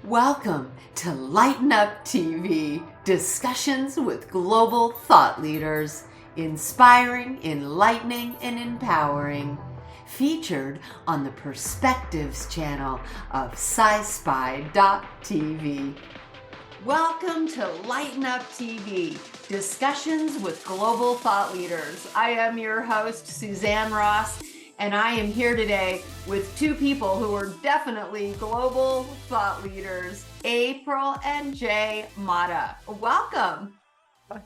Welcome to Lighten Up TV, discussions with global thought leaders, inspiring, enlightening, and empowering. Featured on the Perspectives channel of Sci-Spi.tv. Welcome to Lighten Up TV, discussions with global thought leaders. I am your host, Suzanne Ross, and I am here today with two people who are definitely global thought leaders, April and Jay Matta. Welcome.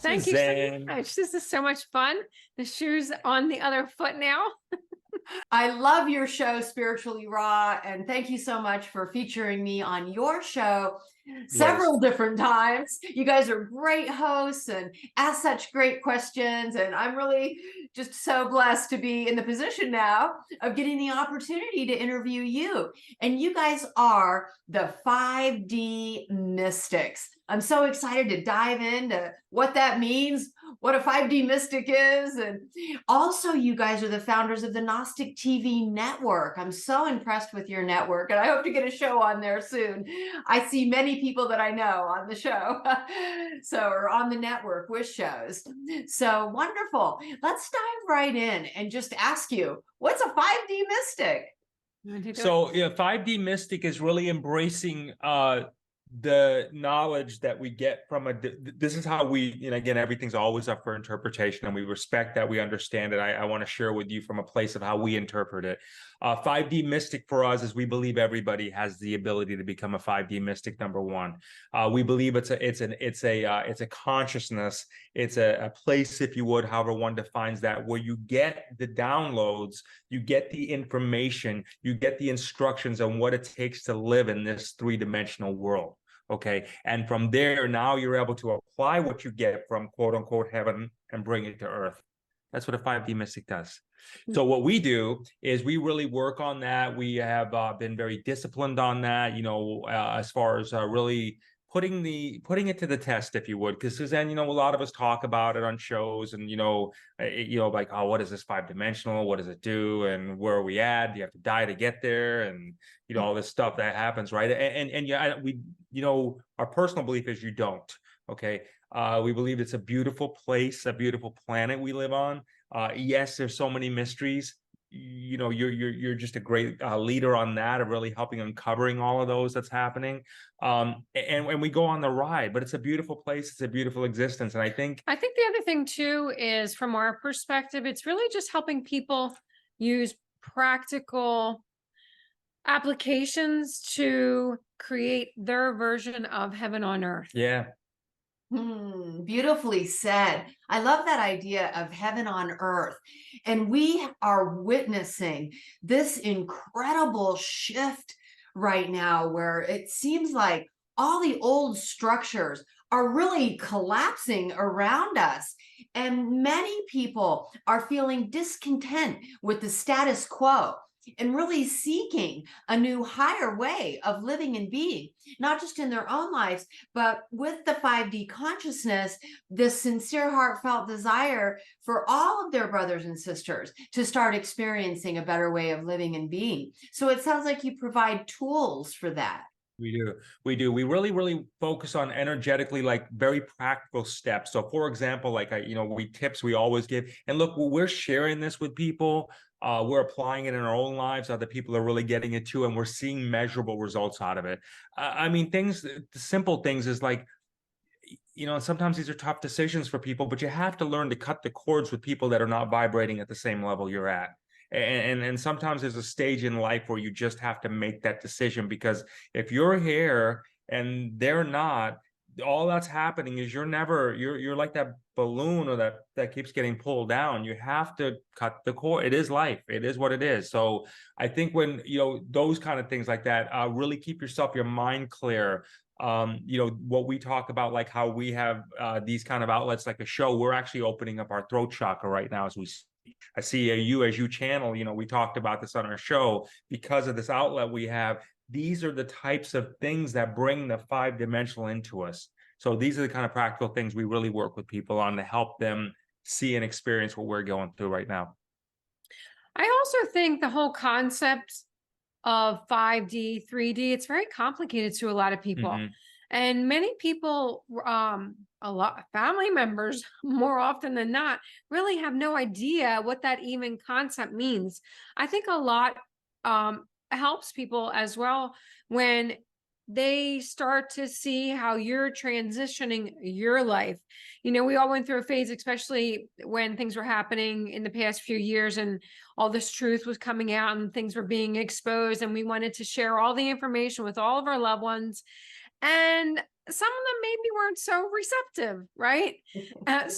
Thank you so much. This is so much fun. The shoe's on the other foot now. I love your show, Spiritually Raw, and thank you so much for featuring me on your show several different times. You guys are great hosts and ask such great questions, and I'm really just so blessed to be in the position now of getting the opportunity to interview you. And you guys are the 5D Mystics. I'm so excited to dive into what that means, what a 5D mystic is, and also you guys are the founders of the Gnostic TV network. I'm so impressed with your network, and I hope to get a show on there soon. I see many people that I know on the show, or on the network with shows. So wonderful. Let's dive right in and just ask you, what's a 5D mystic? So, 5D mystic is really embracing the knowledge that we get from this is how we, and again, everything's always up for interpretation, and we respect that, we understand it. I want to share with you from a place of how we interpret it. 5D mystic for us is we believe everybody has the ability to become a 5D mystic. Number one, we believe it's a consciousness, it's a place, if you would, however one defines that, where you get the downloads, you get the information, you get the instructions on what it takes to live in this three-dimensional world. Okay. And from there, now you're able to apply what you get from quote unquote heaven and bring it to earth. That's what a 5D mystic does. So what we do is we really work on that. We have been very disciplined on that, as far as really putting it to the test, if you would, because Suzanne, a lot of us talk about it on shows, and like, oh, what is this 5-dimensional? What does it do? And where are we at? Do you have to die to get there? And all this stuff that happens, right? And yeah, our personal belief is you don't. Okay, we believe it's a beautiful place, a beautiful planet we live on. Yes, there's so many mysteries. You're just a great leader on that, of really helping uncovering all of those that's happening. And we go on the ride, but it's a beautiful place. It's a beautiful existence. And I think the other thing too is, from our perspective, it's really just helping people use practical applications to create their version of heaven on earth. Yeah. Beautifully said. I love that idea of heaven on earth. And we are witnessing this incredible shift right now, where it seems like all the old structures are really collapsing around us. And many people are feeling discontent with the status quo and really seeking a new higher way of living and being, not just in their own lives, but with the 5D consciousness, this sincere, heartfelt desire for all of their brothers and sisters to start experiencing a better way of living and being. So it sounds like you provide tools for that. We do. We really focus on energetically, like very practical steps. So for example, like we always give, and look, we're sharing this with people. We're applying it in our own lives. Other people are really getting it too, and we're seeing measurable results out of it. The simple things is like, sometimes these are tough decisions for people, but you have to learn to cut the cords with people that are not vibrating at the same level you're at. And sometimes there's a stage in life where you just have to make that decision, because if you're here and they're not, all that's happening is you're like that balloon, or that keeps getting pulled down. You have to cut the cord. It is life. It is what it is. So I think when those kind of things like that, really keep your mind clear. What we talk about, like how we have these kind of outlets like a show, we're actually opening up our throat chakra right now as we speak. I see as you channel, we talked about this on our show, because of this outlet we have. These are the types of things that bring the 5-dimensional into us. So these are the kind of practical things we really work with people on to help them see and experience what we're going through right now. I also think the whole concept of 5D, 3D. It's very complicated to a lot of people. Mhm. And many people, a lot family members, more often than not, really have no idea what that even concept means. I think a lot helps people as well when they start to see how you're transitioning your life. You know, we all went through a phase, especially when things were happening in the past few years and all this truth was coming out and things were being exposed, and we wanted to share all the information with all of our loved ones. And some of them maybe weren't so receptive, right?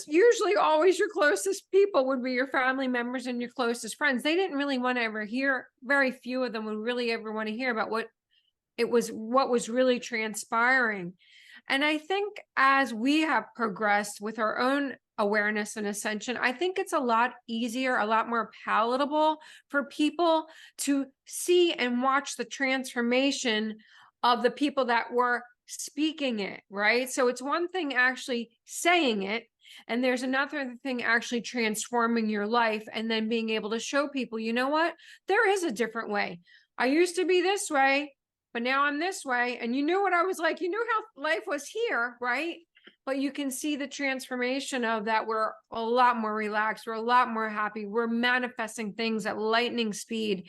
Usually always your closest people would be your family members and your closest friends. They didn't really want to ever hear, very few of them would really ever want to hear about what was really transpiring. And I think as we have progressed with our own awareness and ascension, I think it's a lot easier, a lot more palatable for people to see and watch the transformation of the people that were speaking it, right? So it's one thing actually saying it, and there's another thing actually transforming your life and then being able to show people, you know what? There is a different way. I used to be this way, but now I'm this way. And you knew what I was like. You knew how life was here, right? But you can see the transformation of that. We're a lot more relaxed. We're a lot more happy. We're manifesting things at lightning speed.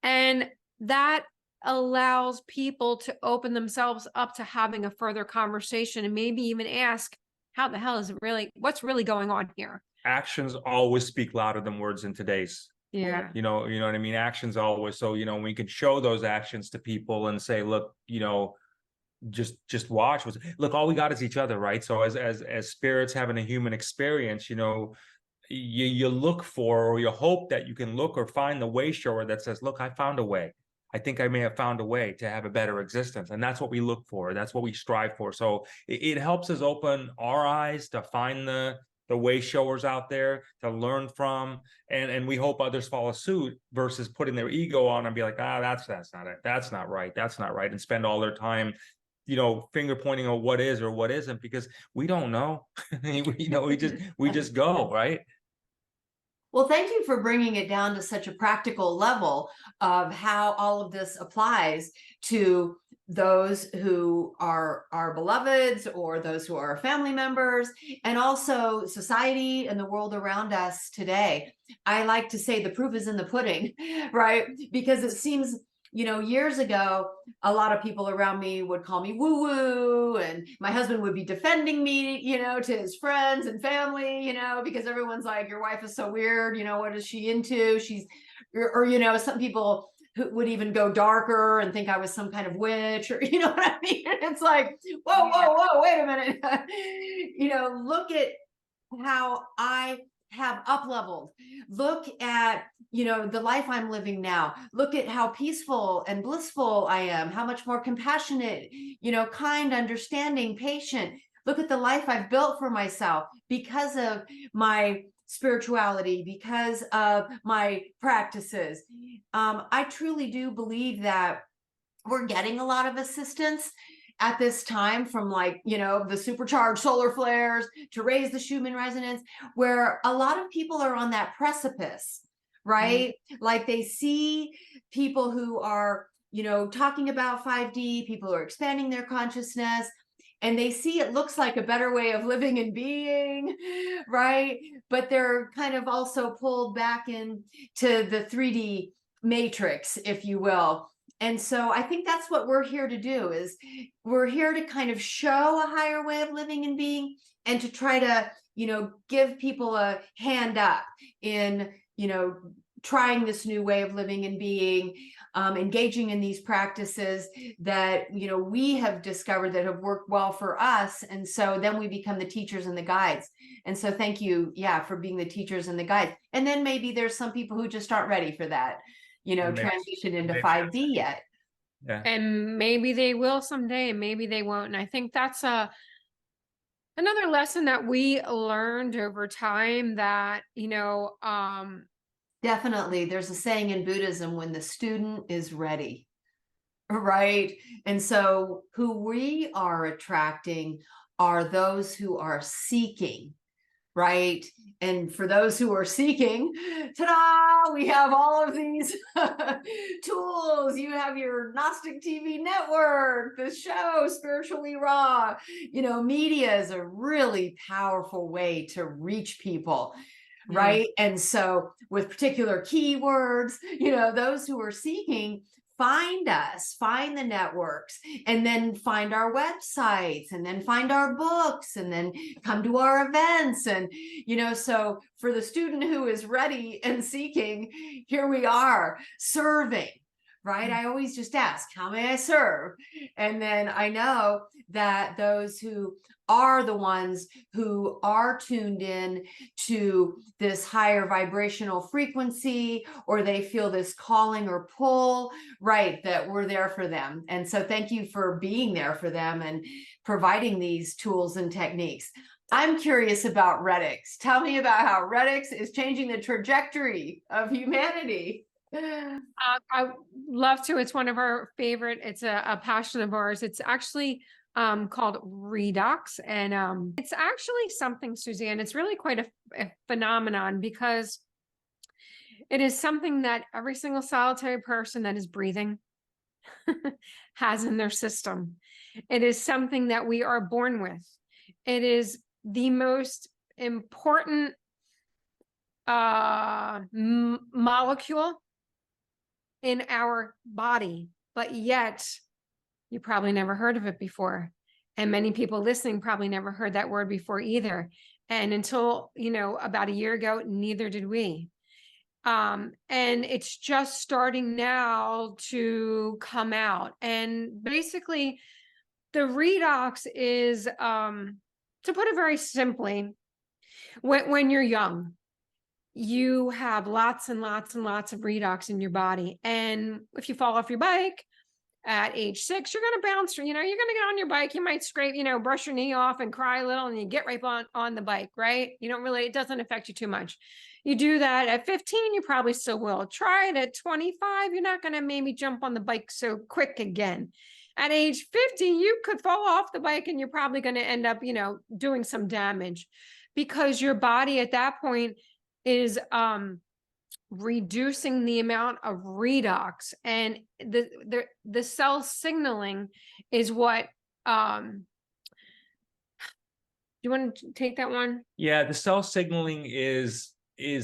And that allows people to open themselves up to having a further conversation and maybe even ask, how the hell is it really, what's really going on here? Actions always speak louder than words in today's. Yeah. You know what I mean? Actions always. So, we can show those actions to people and say, look, just watch. Look, all we got is each other, right? So as spirits having a human experience, you look for, or you hope that you can look or find the way shower that says, look, I found a way. I think I may have found a way to have a better existence. And that's what we look for. That's what we strive for. So it helps us open our eyes to find the way showers out there to learn from, and we hope others follow suit versus putting their ego on and be like, that's not it, that's not right, and spend all their time finger pointing on what is or what isn't, because we don't know. we just go, right? Well, thank you for bringing it down to such a practical level of how all of this applies to those who are our beloveds or those who are our family members, and also society and the world around us today. I like to say the proof is in the pudding, right? Because it seems, years ago, a lot of people around me would call me woo-woo, and my husband would be defending me, to his friends and family, because everyone's like, your wife is so weird, what is she into? Or some people who would even go darker and think I was some kind of witch, or you know what I mean? It's like, whoa, wait a minute. Look at how I have up leveled. Look at, the life I'm living now. Look at how peaceful and blissful I am, how much more compassionate, kind, understanding, patient. Look at the life I've built for myself because of my spirituality, because of my practices. I truly do believe that we're getting a lot of assistance at this time from the supercharged solar flares to raise the Schumann resonance, where a lot of people are on that precipice, right? Like they see people who are, talking about 5D, people who are expanding their consciousness, and they see it looks like a better way of living and being, right? But they're kind of also pulled back into the 3D matrix, if you will. And so I think that's what we're here to do, is we're here to kind of show a higher way of living and being, and to try to, give people a hand up in, trying this new way of living and being, engaging in these practices that, we have discovered that have worked well for us. And so then we become the teachers and the guides. And so thank you, for being the teachers and the guides. And then maybe there's some people who just aren't ready for that, transition into 5D yet. Yeah. And maybe they will someday, and maybe they won't. And I think that's another lesson that we learned over time, that, Definitely. There's a saying in Buddhism, when the student is ready, right? And so who we are attracting are those who are seeking right? And for those who are seeking, ta-da, we have all of these tools. You have your Gnostic TV network, the show, Spiritually Raw. You know, media is a really powerful way to reach people, right? And so with particular keywords, you know, those who are seeking, find us, find the networks, and then find our websites, and then find our books, and then come to our events. And, you know, so for the student who is ready and seeking, here we are serving, right? I always just ask, how may I serve? And then I know that those who are the ones who are tuned in to this higher vibrational frequency, or they feel this calling or pull, right, that we're there for them. And so thank you for being there for them and providing these tools and techniques. I'm curious about Redix. Tell me about how Redix is changing the trajectory of humanity. I love to. It's one of our favorite. It's a passion of ours. It's actually called Redox, and it's actually something, Suzanne. It's really quite a phenomenon, because it is something that every single solitary person that is breathing has in their system. It is something that we are born with. It is the most important molecule in our body, but yet you probably never heard of it before. And many people listening probably never heard that word before either. And until, you know, about a year ago, neither did we. And it's just starting now to come out. And basically, the redox is, to put it very simply, when you're young, you have lots and lots and lots of redox in your body. And if you fall off your bike at age 6, you're going to bounce, you know, you're going to get on your bike. You might scrape, you know, brush your knee off and cry a little, and you get right on the bike, right? You don't really, it doesn't affect you too much. You do that at 15, you probably still will. Try it at 25. You're not going to maybe jump on the bike so quick again. At age 50, you could fall off the bike, and you're probably going to end up, you know, doing some damage, because your body at that point is reducing the amount of redox, and the cell signaling is what you want to take that one? Yeah, the cell signaling is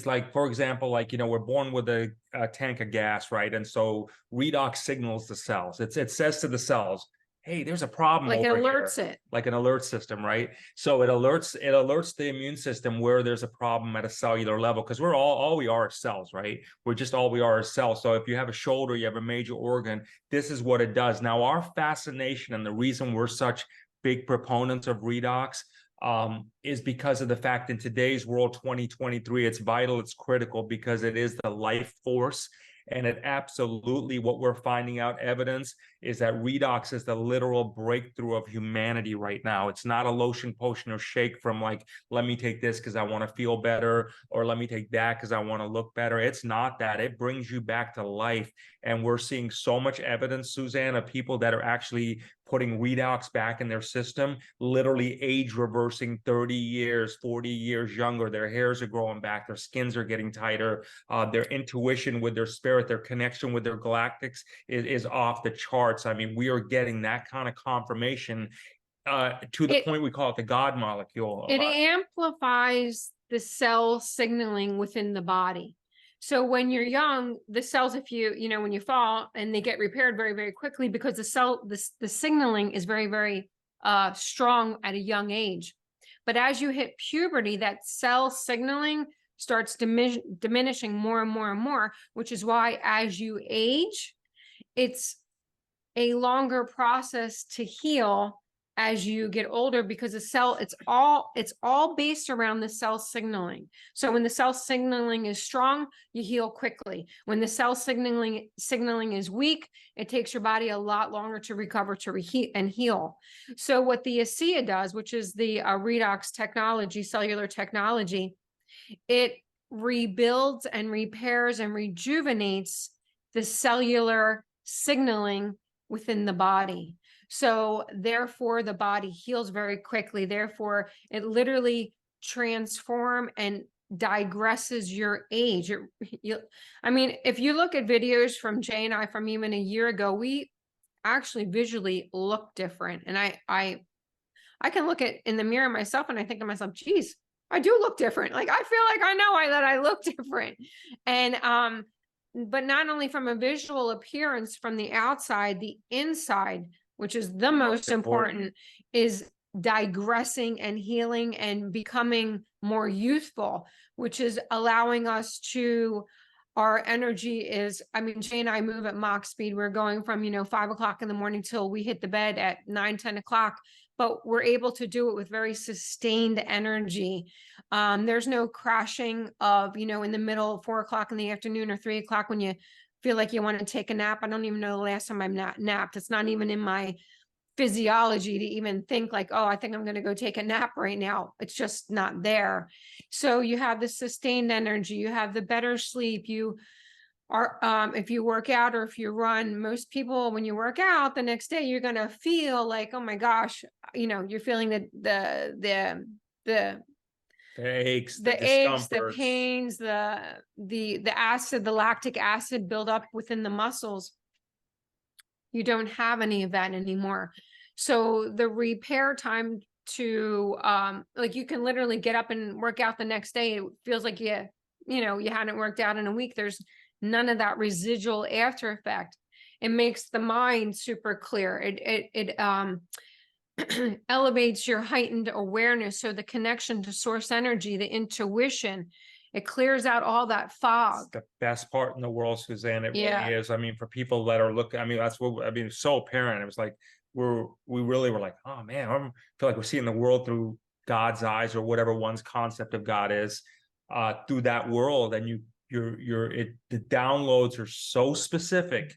like, for example, like, you know, we're born with a tank of gas, right? And so redox signals the cells. It says to the cells, hey, there's a problem, Like it over alerts here. it. Like an alert system, right? So it alerts the immune system where there's a problem at a cellular level, because we're all we are is cells, right? We're just all we are is cells. So if you have a shoulder, you have a major organ, this is what it does. Now, our fascination and the reason we're such big proponents of redox is because of the fact in today's world, 2023, it's vital, it's critical, because it is the life force. And it absolutely, what we're finding out evidence is that redox is the literal breakthrough of humanity right now. It's not a lotion, potion, or shake from like, let me take this because I want to feel better, or let me take that because I want to look better. It's not that. It brings you back to life. And we're seeing so much evidence, Suzanne, of people that are actually putting redox back in their system, literally age reversing 30 years, 40 years younger. Their hairs are growing back, their skins are getting tighter, their intuition with their spirit, their connection with their galactics is off the charts. I mean, we are getting that kind of confirmation to the point we call it the God molecule. It amplifies the cell signaling within the body. So when you're young, the cells, if you know, when you fall, and they get repaired very, very quickly, because the signaling is very, very strong at a young age. But as you hit puberty, that cell signaling starts diminishing more and more and more, which is why as you age, it's a longer process to heal as you get older, because the cell, it's all based around the cell signaling. So when the cell signaling is strong, you heal quickly. When the cell signaling is weak, it takes your body a lot longer to recover, to reheat and heal. So what the ASEA does, which is the redox technology, cellular technology, it rebuilds and repairs and rejuvenates the cellular signaling within the body. So therefore the body heals very quickly. Therefore it literally transform and digresses your age. I mean, if you look at videos from Jay and I from even a year ago, we actually visually look different. And I can look at in the mirror myself and I think to myself, geez, I do look different. Like, I feel like I know that I look different. And but not only from a visual appearance from the outside, the inside, which is the most important, is digressing and healing and becoming more youthful, which is allowing us to, our energy is, I mean, Jay and I move at Mach speed. We're going from, 5 o'clock in the morning till we hit the bed at 9, 10 o'clock, but we're able to do it with very sustained energy. There's no crashing of, in the middle of 4 o'clock in the afternoon or 3 o'clock when you feel like you want to take a nap. I don't even know the last time I've napped. It's not even in my physiology to even think like, oh, I think I'm going to go take a nap right now. It's just not there. So you have the sustained energy, you have the better sleep, you are, if you work out or if you run, most people, when you work out the next day, you're going to feel like, oh my gosh, you're feeling the aches, the aches, the pains, the acid, the lactic acid build up within the muscles. You don't have any of that anymore. So the repair time to, like, you can literally get up and work out the next day. It feels like you hadn't worked out in a week. There's none of that residual after effect. It makes the mind super clear. It elevates your heightened awareness. So the connection to source energy, the intuition, it clears out all that fog. It's the best part in the world, Suzanne. It Yeah. really is. I mean, for people that are looking, I mean, that's what, I mean, it's so apparent. It was like, we really were like, oh man, I feel like we're seeing the world through God's eyes, or whatever one's concept of God is, through that world. And the downloads are so specific,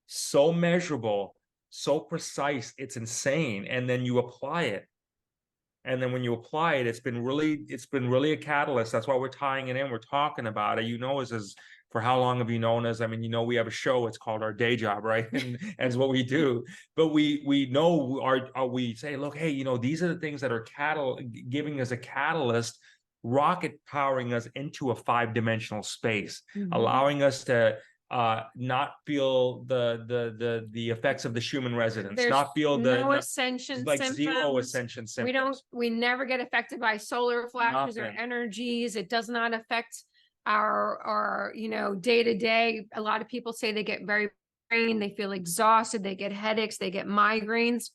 so measurable, so precise. It's insane. And then you apply it. And then when you apply it, it's been really a catalyst. That's why we're tying it in. We're talking about it. As for how long have you known us? I mean, we have a show. It's called Our Day Job, right? And it's what we do. But we know we say, look, hey, these are the things that are giving us a catalyst, rocket powering us into a 5-dimensional space, allowing us to not feel the effects of the Schumann resonance. There's not feel ascension like symptoms. Zero ascension symptoms. We never get affected by solar flashes or energies. It does not affect our day to day. A lot of people say they get very drained, they feel exhausted, they get headaches, they get migraines.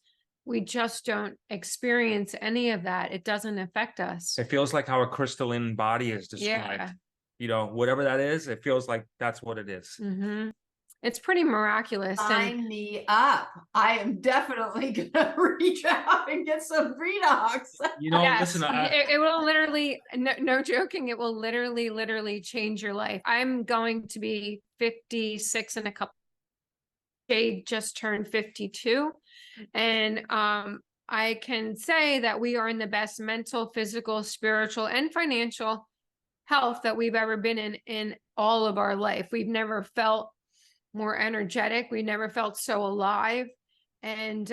We just don't experience any of that. It doesn't affect us. It feels like how a crystalline body is described. Yeah. Whatever that is, it feels like that's what it is. It's pretty miraculous. Sign me up. I am definitely gonna reach out and get some redox. Yes, listen, it will literally, no joking, it will literally change your life. I'm going to be 56 in a couple. Jade just turned 52, and I can say that we are in the best mental, physical, spiritual, and financial health that we've ever been in all of our life. We've never felt more energetic. We never felt so alive. And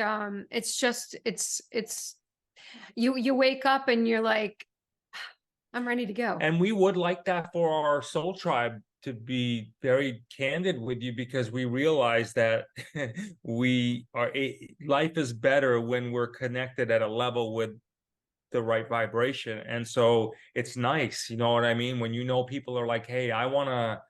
it's just, you wake up and you're like, I'm ready to go. And we would like that for our soul tribe, to be very candid with you, because we realize that life is better when we're connected at a level with the right vibration. And so it's nice, you know what I mean, when people are like, hey, I want to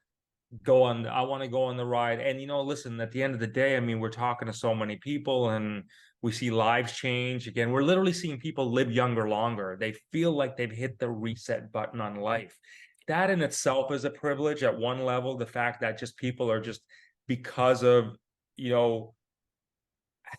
go on the ride. And listen, at the end of the day, I mean, we're talking to so many people and we see lives change. Again, we're literally seeing people live younger, longer. They feel like they've hit the reset button on life. That in itself is a privilege at one level. The fact that just people are just, because of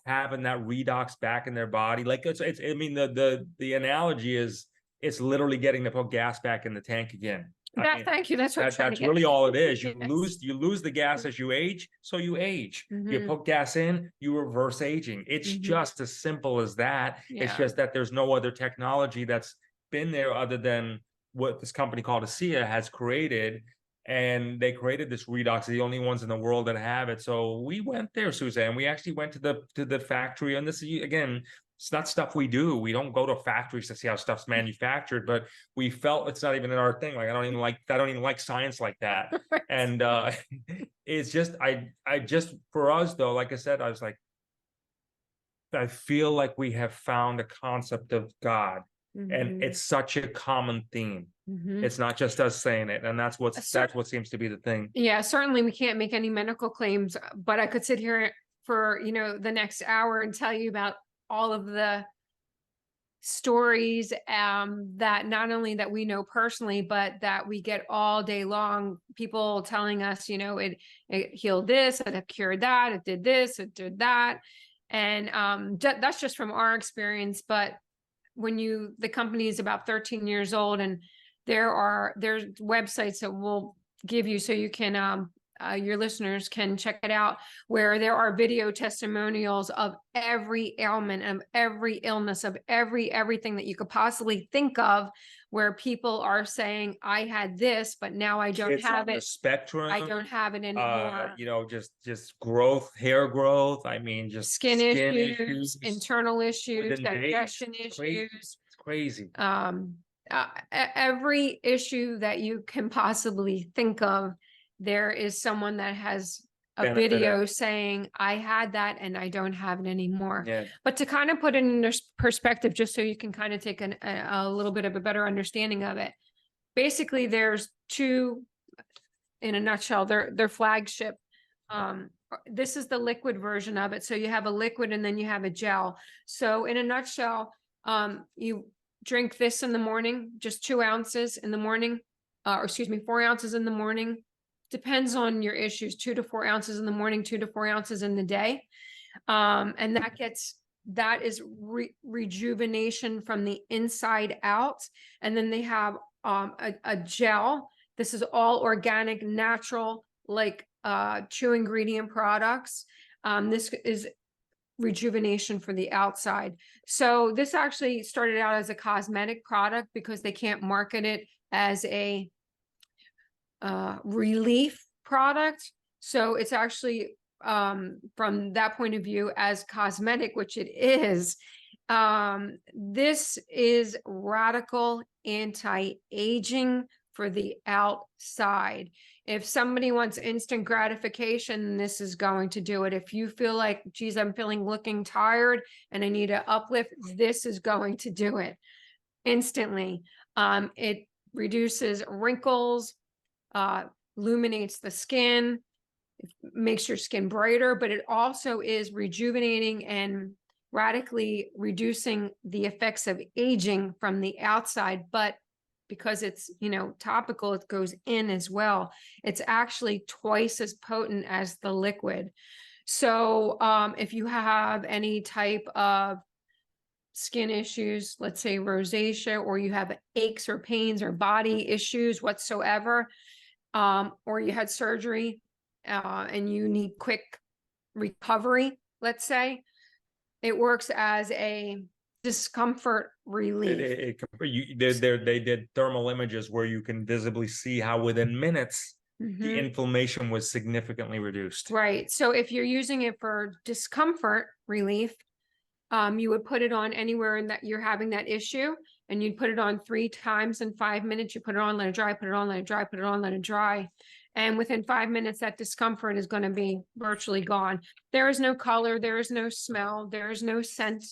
having that redox back in their body, like it's I mean, the analogy is, it's literally getting to put gas back in the tank again. Thank you. That's what that's really all it is. You Yes. lose the gas as you age, so you age. You put gas in, you reverse aging. It's just as simple as that. It's just that there's no other technology that's been there other than what this company called ASEA has created. And they created this redox, the only ones in the world that have it. So we went there, Suzanne. We actually went to the factory, and this is, again, it's not stuff we do. We don't go to factories to see how stuff's manufactured, but we felt it's not even in our thing. Like, I don't even like science like that. And it's just, I just, for us though, like I said, I was like, I feel like we have found a concept of God, and it's such a common theme. It's not just us saying it, and that's what seems to be the thing. Yeah, certainly we can't make any medical claims, but I could sit here for, you know, the next hour and tell you about all of the stories that not only that we know personally, but that we get all day long, people telling us, you know, it healed this, it cured that, it did this, it did that. And that's just from our experience. But when the company is about 13 years old, and there's websites that will give you, so you can your listeners can check it out, where there are video testimonials of every ailment, of every illness, of everything that you could possibly think of, where people are saying, I had this, but now I don't have it. The spectrum. I don't have it anymore. You know, just growth, hair growth. I mean, just skin issues, internal issues, digestion issues. It's crazy. Every issue that you can possibly think of, there is someone that has a video saying, I had that and I don't have it anymore. Yeah. But to kind of put it in perspective, just so you can kind of take a little bit of a better understanding of it. Basically, there's two, in a nutshell, they're flagship. This is the liquid version of it. So you have a liquid and then you have a gel. So in a nutshell, you drink this in the morning, just 2 ounces in the morning, or excuse me, 4 ounces in the morning. Depends on your issues, 2 to 4 ounces in the morning, 2 to 4 ounces in the day. And that is rejuvenation from the inside out. And then they have a gel. This is all organic, natural, like true ingredient products. This is rejuvenation for the outside. So this actually started out as a cosmetic product because they can't market it as a relief product. So it's actually from that point of view as cosmetic, which it is. This is radical anti-aging for the outside. If somebody wants instant gratification, this is going to do it. If you feel like, geez, I'm looking tired and I need an uplift, this is going to do it instantly. It reduces wrinkles, illuminates the skin, it makes your skin brighter, but it also is rejuvenating and radically reducing the effects of aging from the outside. But because it's, you know, topical, it goes in as well. It's actually twice as potent as the liquid. So if you have any type of skin issues, let's say rosacea, or you have aches or pains or body issues whatsoever, or you had surgery and you need quick recovery, let's say, it works as a discomfort relief. They did thermal images where you can visibly see how within minutes the inflammation was significantly reduced. Right. So if you're using it for discomfort relief, you would put it on anywhere in that you're having that issue, and you'd put it on 3 times in 5 minutes. You put it on, let it dry, put it on, let it dry, put it on, let it dry. And within 5 minutes, that discomfort is going to be virtually gone. There is no color. There is no smell. There is no scent.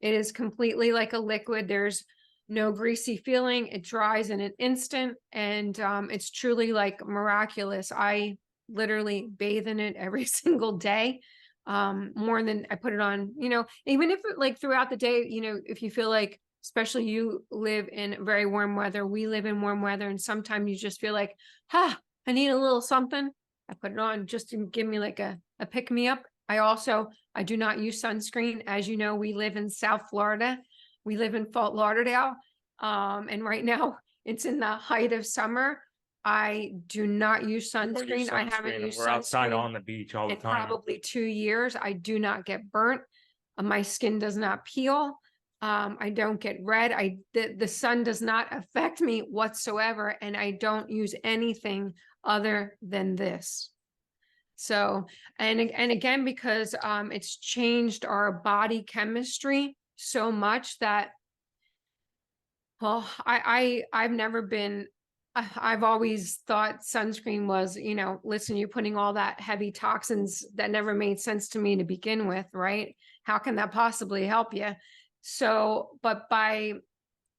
It is completely like a liquid. There's no greasy feeling. It dries in an instant, and it's truly like miraculous. I literally bathe in it every single day. More than I put it on, you know, even if like throughout the day, you know, if you feel like, especially you live in very warm weather, we live in warm weather, and sometimes you just feel like, I need a little something. I put it on just to give me like a pick me up. I do not use sunscreen. As you know, we live in South Florida. We live in Fort Lauderdale. And right now it's in the height of summer. I do not use sunscreen. I haven't used sunscreen. We're outside on the beach all the time. Probably 2 years. I do not get burnt. My skin does not peel. I don't get red. The sun does not affect me whatsoever. And I don't use anything other than this. So, and again, because it's changed our body chemistry so much that, well, I've never been, I've always thought sunscreen was, you know, listen, you're putting all that heavy toxins that never made sense to me to begin with, right? How can that possibly help you? So, but by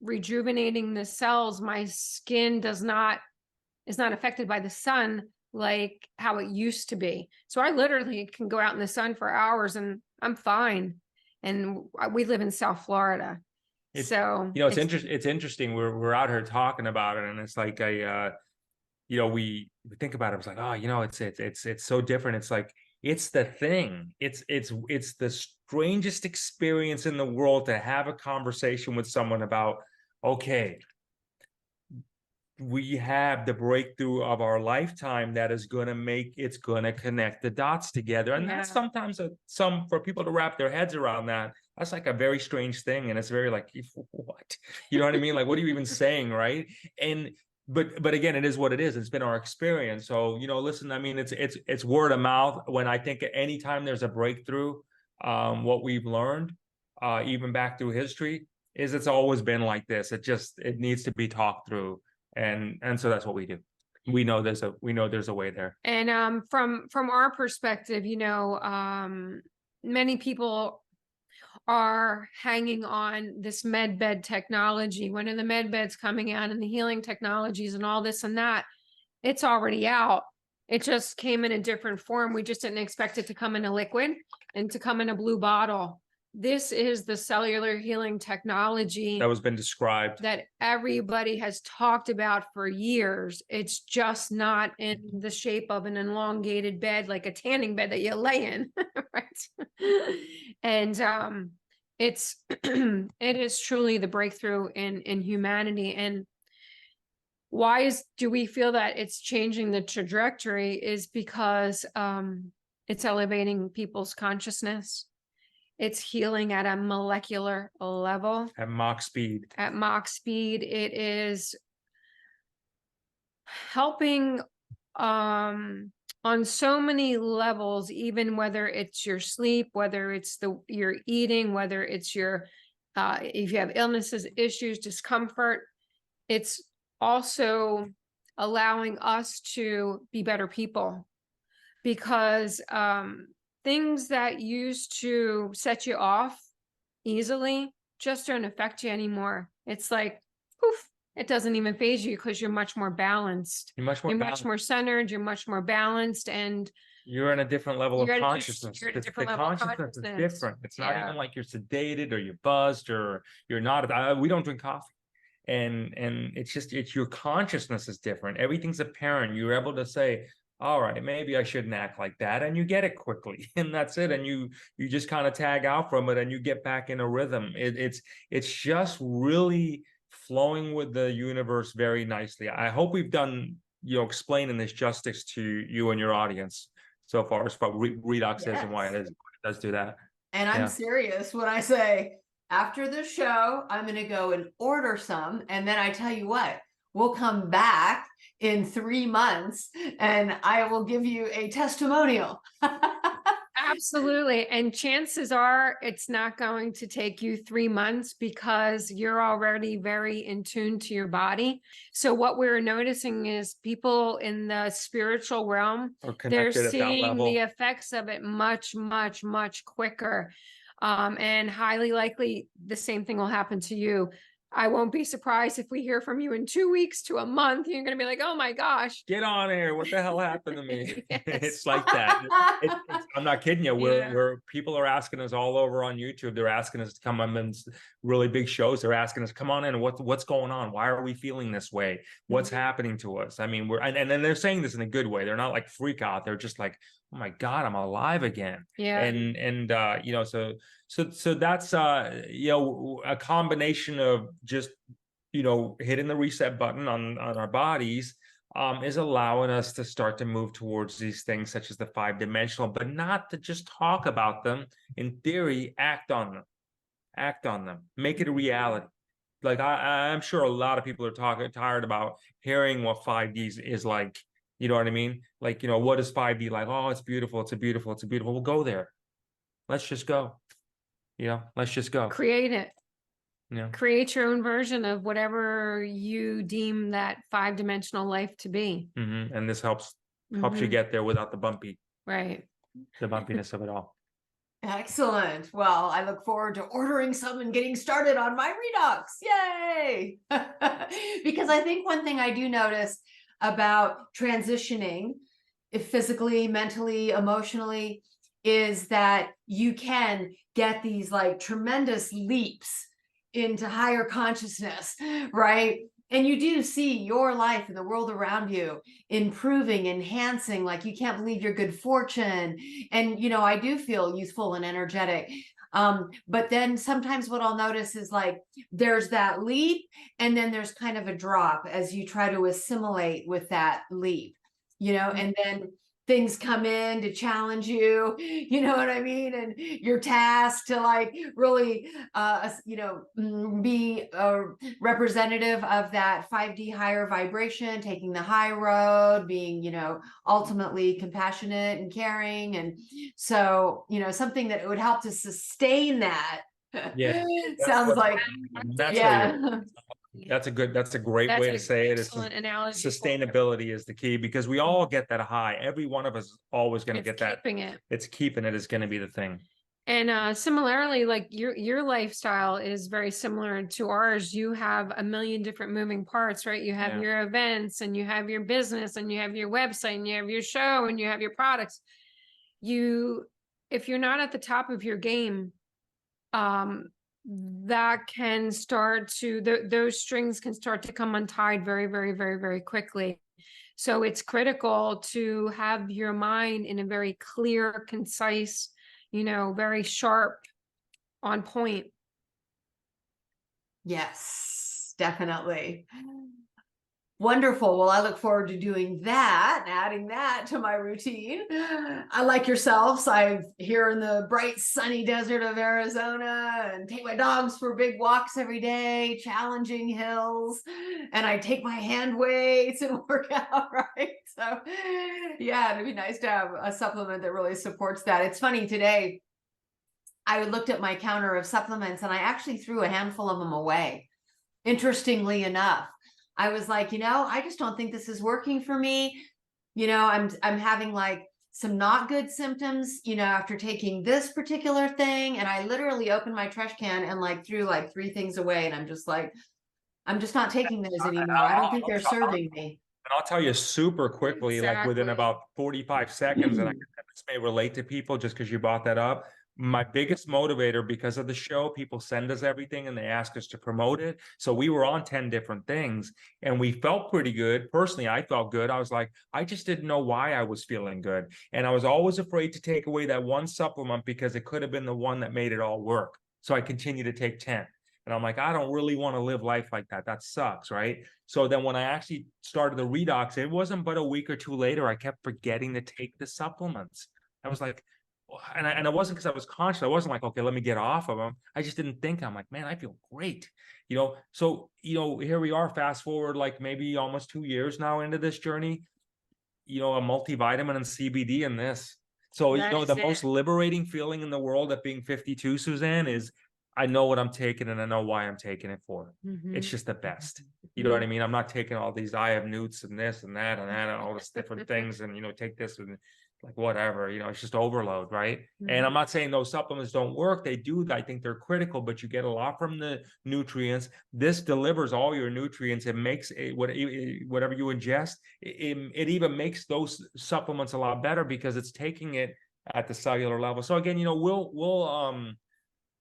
rejuvenating the cells, my skin is not affected by the sun like how it used to be. So I literally can go out in the sun for hours and I'm fine. And we live in South Florida. So you know, it's interesting. We're out here talking about it, and it's like you know, we think about it. It's like, oh, you know, it's so different. It's like it's the thing. It's the strangest experience in the world to have a conversation with someone about, okay, we have the breakthrough of our lifetime that is going to connect the dots together. And that's sometimes for people to wrap their heads around that. That's like a very strange thing. And it's very like, what? You know what I mean? Like, what are you even saying? Right. And, but again, it is what it is. It's been our experience. So, you know, listen, I mean, it's word of mouth. When I think anytime there's a breakthrough, what we've learned, even back through history, is it's always been like this. It needs to be talked through. And so that's what we do. We know there's a way there. And from our perspective, you know, many people are hanging on this med bed technology. When are the med beds coming out and the healing technologies and all this and that? It's already out. It just came in a different form. We just didn't expect it to come in a liquid and to come in a blue bottle. This is the cellular healing technology that was been described, that everybody has talked about for years. It's just not in the shape of an elongated bed, like a tanning bed that you lay in, right? And it's it is truly the breakthrough in humanity. And why do we feel that it's changing the trajectory is because it's elevating people's consciousness. It's healing at a molecular level. At Mach speed. At Mach speed. It is helping on so many levels, even whether it's your sleep, whether it's your eating, whether it's your, if you have illnesses, issues, discomfort. It's also allowing us to be better people, because things that used to set you off easily just don't affect you anymore. It's like, poof, it doesn't even phase you because you're much more balanced. You're much more centered. You're much more balanced, and you're in a different level of consciousness. The consciousness is different. It's not even like you're sedated or you're buzzed or you're not. We don't drink coffee. And it's your consciousness is different. Everything's apparent. You're able to say, all right, maybe I shouldn't act like that. And you get it quickly, and that's it. And you just kind of tag out from it and you get back in a rhythm. It's just really flowing with the universe very nicely. I hope we've done, explaining this justice to you and your audience so far as far redox is and why it is. It does do that. And I'm serious when I say, after the show, I'm going to go and order some. And then I tell you what, we'll come back in 3 months and I will give you a testimonial. Absolutely. And chances are it's not going to take you 3 months because you're already very in tune to your body. So what we're noticing is people in the spiritual realm, they're seeing the effects of it much, much, much quicker. And highly likely the same thing will happen to you. I won't be surprised if we hear from you in 2 weeks to a month. You're going to be like, oh my gosh. Get on here. What the hell happened to me? Yes. It's like that. I'm not kidding you. We're people are asking us all over on YouTube. They're asking us to come on in really big shows. They're asking us, come on in. What's going on? Why are we feeling this way? What's happening to us? I mean, and then they're saying this in a good way. They're not like freak out. They're just like, oh my God, I'm alive again. Yeah. And so that's a combination of just hitting the reset button on our bodies is allowing us to start to move towards these things such as the 5-dimensional, but not to just talk about them. In theory, act on them, make it a reality. Like I'm sure a lot of people are tired about hearing what 5D is like. You know what I mean? Like, what is 5D like? Oh, it's beautiful. It's beautiful. We'll go there. Let's just go. let's just go. Create it. Yeah. Create your own version of whatever you deem that 5-dimensional life to be. And this helps you get there without the Right. bumpiness of it all. Excellent. Well, I look forward to ordering some and getting started on my redox. Yay! Because I think one thing I do notice about transitioning, if physically, mentally, emotionally, is that you can get these like tremendous leaps into higher consciousness, right? And you do see your life and the world around you improving, enhancing, like you can't believe your good fortune. And, I do feel youthful and energetic. But then sometimes what I'll notice is like, there's that leap and then there's kind of a drop as you try to assimilate with that leap, and then things come in to challenge you, you know what I mean? And you're tasked to like really, be a representative of that 5D higher vibration, taking the high road, being, ultimately compassionate and caring. And so, something that would help to sustain that. Yeah. Sounds like, that's a great way to say it. It's excellent analogy. sustainability is the key, because we all get that high. Every one of us is always going to get that. It's keeping it is going to be the thing. And similarly, like your lifestyle is very similar to ours. You have a million different moving parts, right? You have your events, and you have your business, and you have your website, and you have your show, and you have your products. If you're not at the top of your game, that can start to, those strings can start to come untied very, very, very, very quickly. So it's critical to have your mind in a very clear, concise, very sharp, on point. Yes, definitely. Wonderful. Well, I look forward to doing that, adding that to my routine. I like yourselves. I'm here in the bright, sunny desert of Arizona and take my dogs for big walks every day, challenging hills, and I take my hand weights and work out, right? So yeah, it'd be nice to have a supplement that really supports that. It's funny, today I looked at my counter of supplements and I actually threw a handful of them away. Interestingly enough, I was like, I just don't think this is working for me. I'm having like some not good symptoms, after taking this particular thing. And I literally opened my trash can and like threw like 3 things away. And I'm just like, I'm just not taking those anymore. I don't think they're serving me. And I'll tell you super quickly, like within about 45 seconds, and this may relate to people just because you brought that up. My biggest motivator, because of the show, people send us everything and they ask us to promote it. So we were on 10 different things and we felt pretty good. Personally, I felt good. I was like, I just didn't know why I was feeling good. And I was always afraid to take away that one supplement because it could have been the one that made it all work. So I continued to take 10. And I'm like, I don't really want to live life like that. That sucks, right? So then when I actually started the redox, it wasn't but a week or 2 later, I kept forgetting to take the supplements. I was like, and it wasn't because I was conscious. I wasn't like, okay, let me get off of them. I just didn't think. I'm like, man, I feel great. So, here we are, fast forward, like maybe almost 2 years now into this journey, a multivitamin and CBD in this. So, the most liberating feeling in the world at being 52, Suzanne, is I know what I'm taking and I know why I'm taking it for. It's just the best. You know what I mean? I'm not taking all these I have newts and this and that and all this different things and, take this and like whatever, it's just overload, right? And I'm not saying those supplements don't work. They do. I think they're critical, but you get a lot from the nutrients. This delivers all your nutrients. It makes it, whatever you ingest, it even makes those supplements a lot better because it's taking it at the cellular level. So again,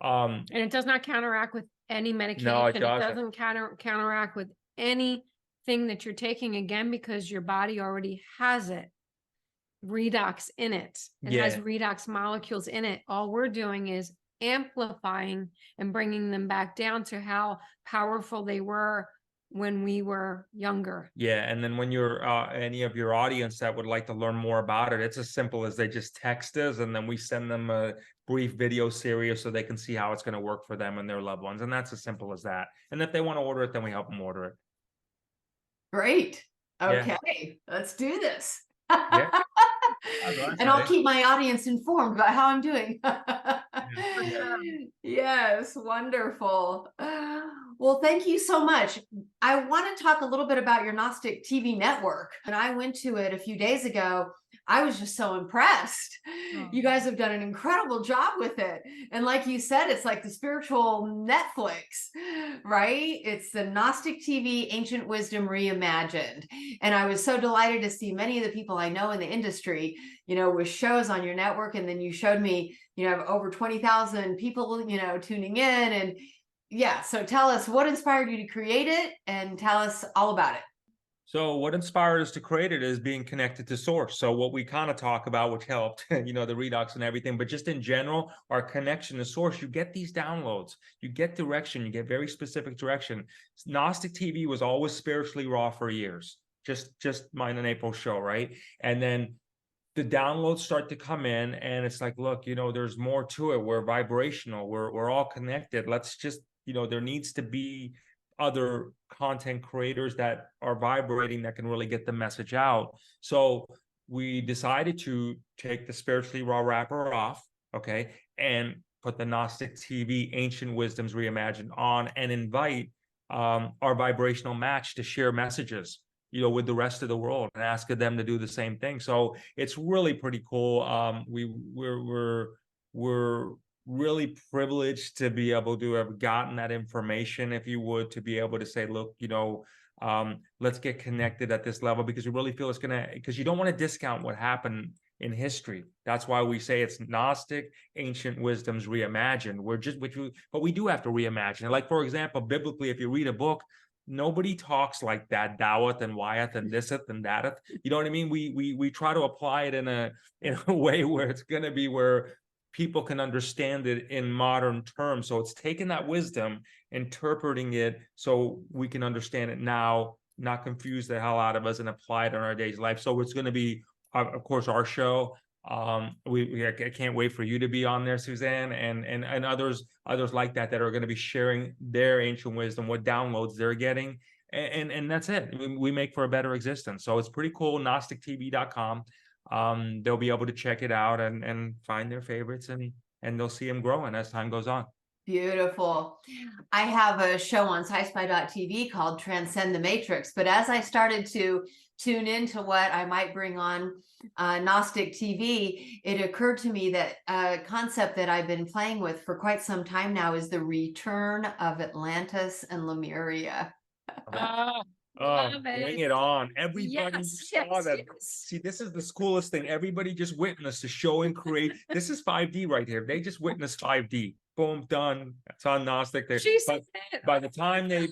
and it does not counteract with any medication. No, it doesn't counteract with anything that you're taking, again, because your body already has it. Redox in it. It has redox molecules in it. All we're doing is amplifying and bringing them back down to how powerful they were when we were younger. Yeah. And then when you're any of your audience that would like to learn more about it, it's as simple as they just text us and then we send them a brief video series so they can see how it's going to work for them and their loved ones. And that's as simple as that. And if they want to order it, then we help them order it. Great. Okay. Let's do this. Yeah. And I'll keep my audience informed about how I'm doing. Yes, wonderful. Well, thank you so much. I want to talk a little bit about your Gnostic TV network. And I went to it a few days ago. I was just so impressed. You guys have done an incredible job with it. And like you said, it's like the spiritual Netflix, right? It's the Gnostic TV Ancient Wisdom Reimagined. And I was so delighted to see many of the people I know in the industry, with shows on your network. And then you showed me, have over 20,000 people, tuning in. And yeah, so tell us what inspired you to create it and tell us all about it. So what inspired us to create it is being connected to source. So what we kind of talk about, which helped, the redox and everything, but just in general, our connection to source, you get these downloads, you get direction, you get very specific direction. Gnostic TV was always spiritually raw for years, just mine and April show, right? And then the downloads start to come in and it's like, look, there's more to it. We're vibrational. We're all connected. Let's just, there needs to be other content creators that are vibrating that can really get the message out. So we decided to take the spiritually raw wrapper off, okay, and put the Gnostic TV Ancient Wisdoms Reimagined on and invite our vibrational match to share messages, with the rest of the world and ask them to do the same thing. So it's really pretty cool. We're really privileged to be able to have gotten that information, if you would, to be able to say, look, let's get connected at this level, because we really feel it's because you don't want to discount what happened in history. That's why we say it's Gnostic Ancient Wisdoms Reimagined. But we do have to reimagine it. Like, for example, biblically, if you read a book, nobody talks like that, Thou'th and Wyeth and thiseth and thateth. You know what I mean? We try to apply it in a way where it's going to be where people can understand it in modern terms. So it's taking that wisdom, interpreting it so we can understand it now, not confuse the hell out of us, and apply it in our day's life. So it's going to be, of course, our show. I can't wait for you to be on there, Suzanne, and others like that are going to be sharing their ancient wisdom, what downloads they're getting, and that's it. We make for a better existence. So it's pretty cool. GnosticTV.com. They'll be able to check it out and find their favorites, and they'll see them growing as time goes on. Beautiful. I have a show on Sci-Spi.tv called Transcend the Matrix, but as I started to tune into what I might bring on Gnostic TV, it occurred to me that a concept that I've been playing with for quite some time now is the return of Atlantis and Lemuria. Bring it on. Everybody saw that. Yes. See, this is the coolest thing. Everybody just witnessed the show and create. This is 5D right here. They just witnessed 5D. Boom, done. It's on Gnostic. By the time they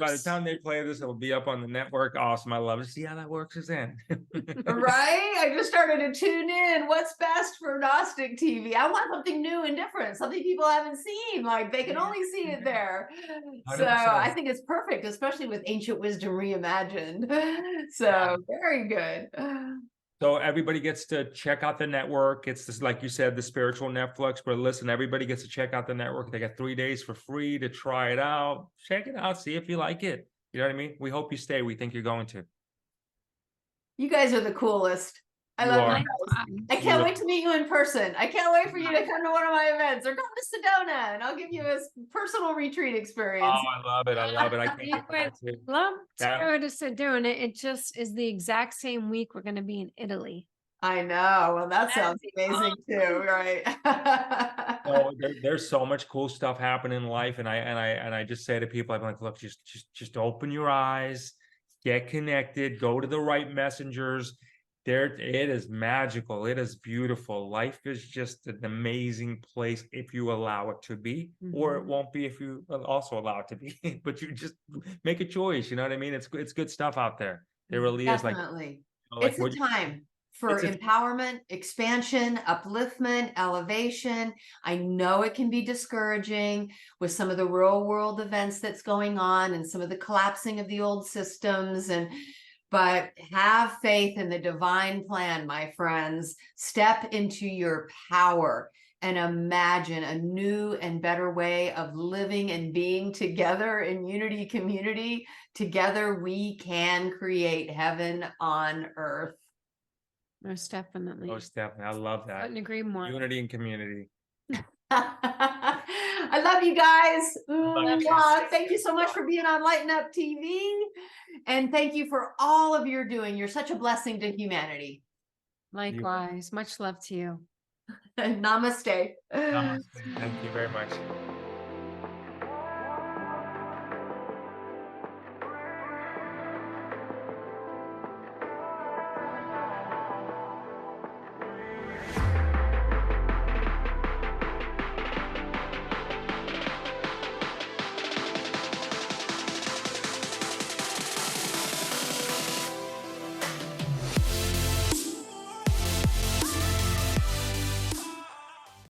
play this, it'll be up on the network. Awesome. I love it. See how that works, Suzanne? Right? I just started to tune in. What's best for Gnostic TV? I want something new and different, something people haven't seen. Like, they can only see it there. 100%. So I think it's perfect, especially with Ancient Wisdom Reimagined. So very good. So everybody gets to check out the network. It's this, like you said, the spiritual Netflix. But listen, everybody gets to check out the network. They got 3 days for free to try it out. Check it out. See if you like it. You know what I mean? We hope you stay. We think you're going to. You guys are the coolest. I love you guys. I can't wait to meet you in person. I can't wait for you to come to one of my events or come to Sedona, and I'll give you a personal retreat experience. Oh, I love it. I love it. I can't wait to go to Sedona. It just is the exact same week we're going to be in Italy. I know. Well, that sounds amazing too, right? So there's so much cool stuff happening in life, and I just say to people, I'm like, look, just open your eyes, get connected, go to the right messengers. It is magical. It is beautiful. Life is just an amazing place if you allow it to be, or it won't be if you also allow it to be. But you just make a choice. You know what I mean? It's good stuff out there. There really Definitely. is. Like, it's a time for empowerment, expansion, upliftment, elevation. I know it can be discouraging with some of the real world events that's going on and some of the collapsing of the old systems, but have faith in the divine plan, my friends. Step into your power and imagine a new and better way of living and being together in unity community. Together we can create heaven on earth. Most definitely. Most definitely. I love that. Couldn't agree more. Unity and community. I love you guys. Love you. Thank you so much for being on Lighten Up TV. And thank you for all of your doing. You're such a blessing to humanity. Likewise, much love to you. Namaste. Namaste. Thank you very much.